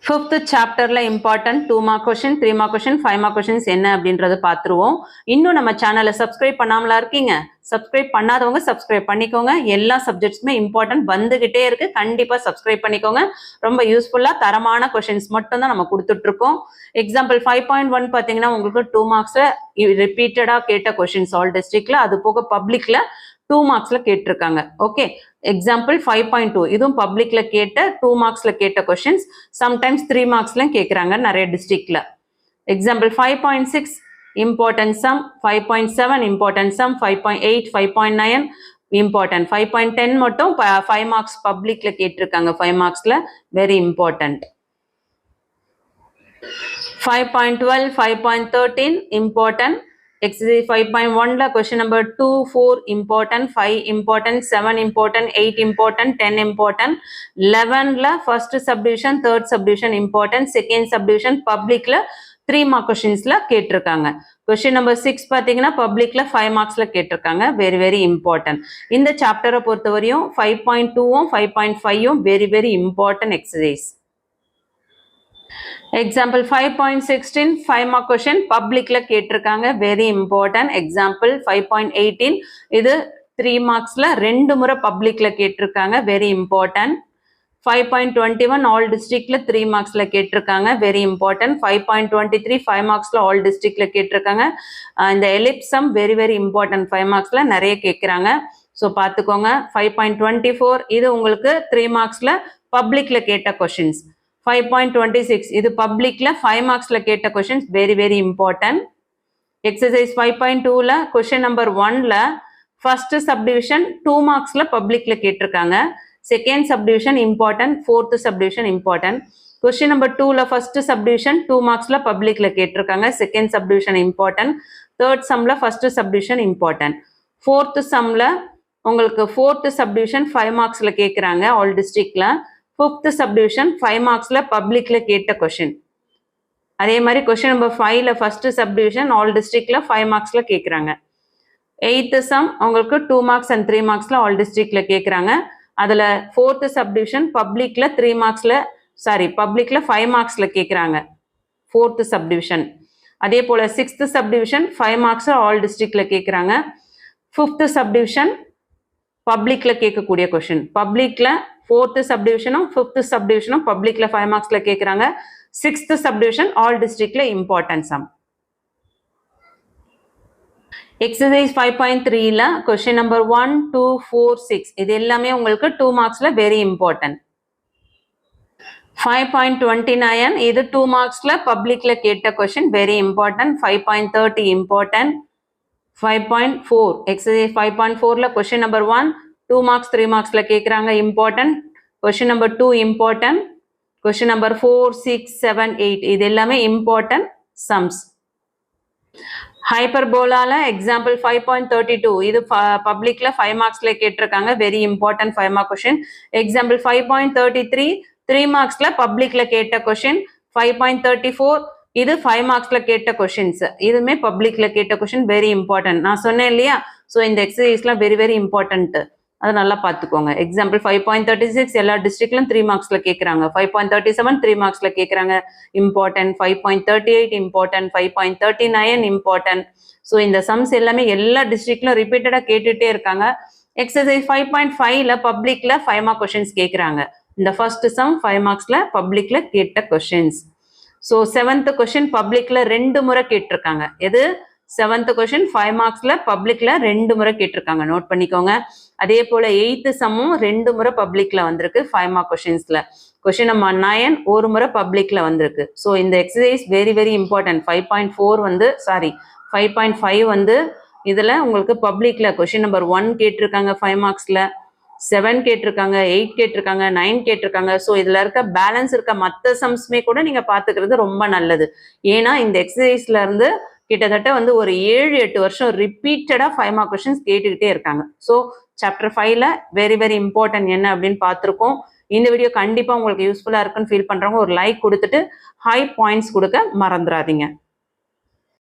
Fifth chapterல important 2 mark question, 3 mark question, 5 mark questions என்ன அப்படின்றத பார்த்துருவோம். இன்னும் நம்ம சேனலை சப்ஸ்கிரைப் பண்ணாமலா இருக்கீங்க? சப்ஸ்கிரைப் பண்ணாதவங்க சப்ஸ்கிரைப் பண்ணிக்கோங்க. எல்லா சப்ஜெக்ட்ஸுமே இம்பார்ட்டன்ட் வந்துகிட்டே இருக்கு. கண்டிப்பா சப்ஸ்கிரைப் பண்ணிக்கோங்க. ரொம்ப யூஸ்ஃபுல்லா தரமான கொஸ்டின்ஸ் மட்டும் தான் நம்ம கொடுத்துட்டு இருக்கோம். எக்ஸாம்பிள் 5.1 பார்த்தீங்கன்னா உங்களுக்கு 2 மார்க்ஸ்ல ரிப்பீட்டடா கேட்ட கொஸ்டின்ஸ் ஆல் டிஸ்ட்ரிக்ட்ல, அது போக பப்ளிக்ல 2 மார்க்ஸ்ல கேட்டிருக்காங்க. ஓகே, எக்ஸாம்பிள் 5.2 இதுவும் பப்ளிக்ல கேட்ட 2 மார்க்ஸ்ல கேட்ட கொஸ்டின்ஸ், சம்டைம்ஸ் 3 மார்க்ஸ்ல கேட்குறாங்க நிறைய டிஸ்ட்ரிக்ட்ல. Example 5.6 important sum, 5.7 important sum, 5.8 5.9 important, 5.10 மட்டும் 5 மார்க்ஸ் பப்ளிக்ல கேட்டிருக்காங்க. 5 மார்க்ஸ்ல very important. 5.12 5.13 important. Exercise 5.1 la question number 2 4 important, 5 important, 7 important, 8 important, 10 important. 11 la first subdivision, third subdivision important, second subdivision public la 3 mark questions la கேட்டிருக்காங்க. question number 6 பாத்தீங்கன்னா public la 5 marks la கேட்டிருக்காங்க. very very important. இந்த சாப்டரை பொறுத்தவரையும் 5.2 5.5 very very important exercise. Example 5.16 5 mark question publicல கேட்டிருக்காங்க. very important. Example 5.18 இது 3 marksல 2 முறை publicல கேட்டிருக்காங்க. very important. 5.21 all districtல 3 marksல கேட்டிருக்காங்க. very important. 5.23 5 marksல all districtல கேட்டிருக்காங்க. இந்த ellipse sum very very important. 5 marksல நிறைய கேட்குறாங்க. ஸோ பார்த்துக்கோங்க. 5.24 இது உங்களுக்கு 3 marksல publicல கேட்ட questions. 5.26 இது பப்ளிக்ல 5 மார்க்ஸ்ல கேட்ட questions very very important. Exercise 5.2ல கொஸ்டின் நம்பர் 1ல ஃபர்ஸ்ட் சப்டிவிஷன் 2 மார்க்ஸ்ல பப்ளிக்ல கேட்டிருக்காங்க. Second subdivision important, fourth subdivision important. Question number 2ல ஃபர்ஸ்ட் சப்டிவிஷன் 2 மார்க்ஸ்ல பப்ளிக்ல கேட்டிருக்காங்க. Second subdivision important. தேர்ட் சம்ல ஃபர்ஸ்ட் சப்டிவிஷன் இம்பார்ட்டன்ட். ஃபோர்த் சம்ல உங்களுக்கு ஃபோர்த் சப்டிவிஷன் 5 மார்க்ஸ்ல கேட்குறாங்க ஆல் டிஸ்ட்ரிக்ட்ல. ஃபிஃப்த் சப்டிவிஷன் 5 மார்க்ஸ்ல பப்ளிக்ல கேட்ட கொஸ்டின். அதே மாதிரி கொஸ்டின் நம்பர் 5ல ஃபர்ஸ்ட் சப்டிவிஷன் ஆல் டிஸ்ட்ரிக்ட்ல 5 மார்க்ஸ்ல கேட்குறாங்க. எயித்து சம் உங்களுக்கு 2 மார்க்ஸ் அண்ட் 3 மார்க்ஸ்ல ஆல் டிஸ்ட்ரிக்ட்ல கேட்குறாங்க. அதில் ஃபோர்த்து சப்டிவிஷன் பப்ளிக்ல 3 மார்க்ஸ்ல பப்ளிக்ல 5 மார்க்ஸ்ல கேட்குறாங்க ஃபோர்த்து சப்டிவிஷன். அதே போல் சிக்ஸ்த்து சப்டிவிஷன் 5 மார்க்ஸ் ஆல் டிஸ்ட்ரிக்ட்ல கேட்குறாங்க. ஃபிஃப்த்து சப்டிவிஷன் பப்ளிக்ல கேட்கக்கூடிய கொஸ்டின். பப்ளிக்ல ஃபோர்த்து சப்டிவிஷனும் ஃபிஃப்த்து சப்டிவிஷனும் பப்ளிக்ல 5 மார்க்ஸ்ல கேட்குறாங்க. சிக்ஸ்த்து சப்டிவிஷன் ஆல் டிஸ்ட்ரிக்ட்ல இம்பார்ட்டன்ட் சம். எக்ஸசைஸ் 5.3ல கொஸ்டின் நம்பர் 1 2 4 6 இது எல்லாமே உங்களுக்கு 2 மார்க்ஸ்ல வெரி இம்பார்ட்டன்ட். 5.29 இது 2 மார்க்ஸ்ல பப்ளிக்ல கேட்ட question very important. 5.30 important. 5.4 exercise 5.4ல கொஸ்டின் நம்பர் 1 2 மார்க்ஸ் 3 மார்க்ஸ்ல கேட்குறாங்க important. Question number 2 important. Question number 4 6 7 8 இது எல்லாமே இம்பார்ட்டன்ட் சம்ஸ். ஹைப்பர்போலால எக்ஸாம்பிள் 5.32 இது பப்ளிக்ல 5 மார்க்ஸ்ல கேட்டிருக்காங்க very important 5 mark question. Example 5.33 3 மார்க்ஸ்ல பப்ளிக்ல கேட்ட கொஸ்டின். 5.34 இது 5 மார்க்ஸ்ல கேட்ட கொஸ்டின்ஸ். இதுவுமே பப்ளிக்ல கேட்ட கொஸ்டின் வெரி இம்பார்ட்டன்ட். நான் சொன்னேன் இல்லையா, ஸோ இந்த எக்ஸசைஸ்லாம் வெரி வெரி இம்பார்ட்டன்ட், அதை நல்லா பார்த்துக்கோங்க. எக்ஸாம்பிள் 5.36 எல்லா டிஸ்ட்ரிக்ட்லும் 3 மார்க்ஸ்ல கேட்குறாங்க. 5.37 3 மார்க்ஸ்ல கேட்குறாங்க இம்பார்ட்டன்ட். 5.38 இம்பார்ட்டன்ட். 5.39 இம்பார்ட்டன்ட். ஸோ இந்த சம்ஸ் எல்லாமே எல்லா டிஸ்ட்ரிக்ட்லும் ரிப்பீட்டடாக கேட்டுகிட்டே இருக்காங்க. எக்ஸசைஸ் 5.5ல பப்ளிக்ல 5 மார்க் கொஸ்டின்ஸ் கேட்குறாங்க. இந்த ஃபர்ஸ்ட் சம் 5 மார்க்ஸ்ல பப்ளிக்ல கேட்ட கொஸ்டின்ஸ். ஸோ 7th கொஸ்டின் பப்ளிக்ல 2 முறை கேட்டிருக்காங்க. எது 7th கொஸ்டின் 5 மார்க்ஸ்ல பப்ளிக்ல 2 முறை கேட்டிருக்காங்க, நோட் பண்ணிக்கோங்க. அதே போல 8th சம்மும் 2 முறை பப்ளிக்ல வந்திருக்கு 5 மார்க் கொஸ்டின்ஸ்ல. கொஸ்டின் நம்பர் 9 ஒரு முறை பப்ளிக்ல வந்திருக்கு. ஸோ இந்த எக்ஸசைஸ் வெரி வெரி இம்பார்ட்டன்ட். 5.5 வந்து இதுல உங்களுக்கு பப்ளிக்ல கொஸ்டின் நம்பர் 1 கேட்டிருக்காங்க 5 மார்க்ஸ்ல, 7 கேட்டிருக்காங்க, 8 கேட்டிருக்காங்க, 9 கேட்டிருக்காங்க. ஸோ இதுல இருக்க பேலன்ஸ் இருக்க மற்ற சம்ஸ்மே கூட நீங்க பாத்துக்கிறது ரொம்ப நல்லது. ஏன்னா இந்த எக்ஸசைஸ்ல இருந்து கிட்டத்தட்ட வந்து ஒரு 7-8 வருஷம் ரிப்பீட்டடா 5 மார்க் கொஸ்டின்ஸ் கேட்டுக்கிட்டே இருக்காங்க. ஸோ சாப்டர் 5ல வெரி வெரி இம்பார்ட்டன்ட் என்ன அப்படின்னு பார்த்துருக்கோம். இந்த வீடியோ கண்டிப்பா உங்களுக்கு யூஸ்ஃபுல்லா இருக்குன்னு ஃபீல் பண்றவங்க ஒரு லைக் கொடுத்துட்டு ஹை பாயிண்ட்ஸ் கொடுக்க மறந்துடாதீங்க.